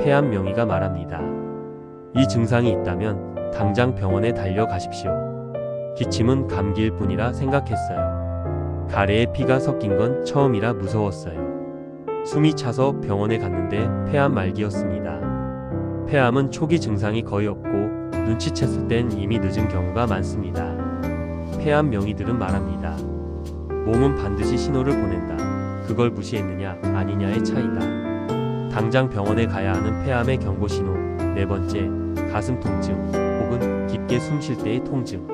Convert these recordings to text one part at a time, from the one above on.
폐암 명의가 말합니다. 이 증상이 있다면 당장 병원에 달려가십시오. 기침은 감기일 뿐이라 생각했어요. 가래에 피가 섞인 건 처음이라 무서웠어요. 숨이 차서 병원에 갔는데 폐암 말기였습니다. 폐암은 초기 증상이 거의 없고 눈치챘을 땐 이미 늦은 경우가 많습니다. 폐암 명의들은 말합니다. 몸은 반드시 신호를 보낸다. 그걸 무시했느냐 아니냐의 차이다. 당장 병원에 가야 하는 폐암의 경고 신호. 네 번째, 가슴 통증 혹은 깊게 숨 쉴 때의 통증.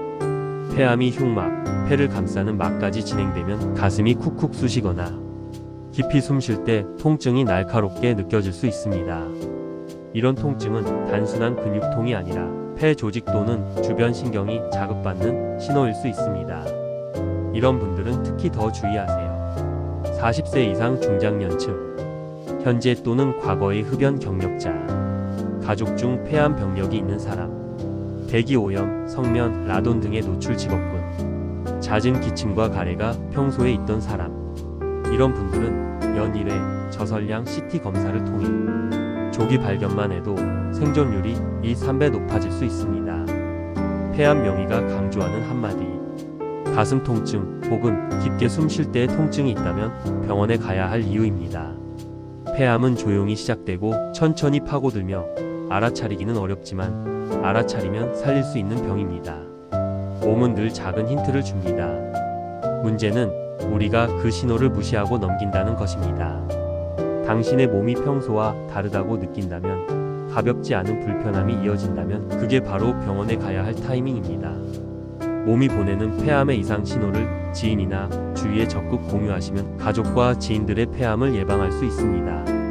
폐암이 흉막, 폐를 감싸는 막까지 진행되면 가슴이 쿡쿡 쑤시거나 깊이 숨 쉴 때 통증이 날카롭게 느껴질 수 있습니다. 이런 통증은 단순한 근육통이 아니라 폐 조직 또는 주변 신경이 자극받는 신호일 수 있습니다. 이런 분들은 특히 더 주의하세요. 40세 이상 중장년층, 현재 또는 과거의 흡연 경력자, 가족 중 폐암 병력이 있는 사람, 대기오염, 성면, 라돈 등의 노출 직업군, 잦은 기침과 가래가 평소에 있던 사람. 이런 분들은 연일에 저설량 CT 검사를 통해 조기 발견만 해도 생존율이 2~3배 높아질 수 있습니다. 폐암 명의가 강조하는 한마디. 가슴 통증 혹은 깊게 숨 쉴 때의 통증이 있다면 병원에 가야 할 이유입니다. 폐암은 조용히 시작되고 천천히 파고들며 알아차리기는 어렵지만 알아차리면 살릴 수 있는 병입니다. 몸은 늘 작은 힌트를 줍니다. 문제는 우리가 그 신호를 무시하고 넘긴다는 것입니다. 당신의 몸이 평소와 다르다고 느낀다면, 가볍지 않은 불편함이 이어진다면 그게 바로 병원에 가야 할 타이밍입니다. 몸이 보내는 폐암의 이상 신호를 지인이나 주위에 적극 공유하시면 가족과 지인들의 폐암을 예방할 수 있습니다.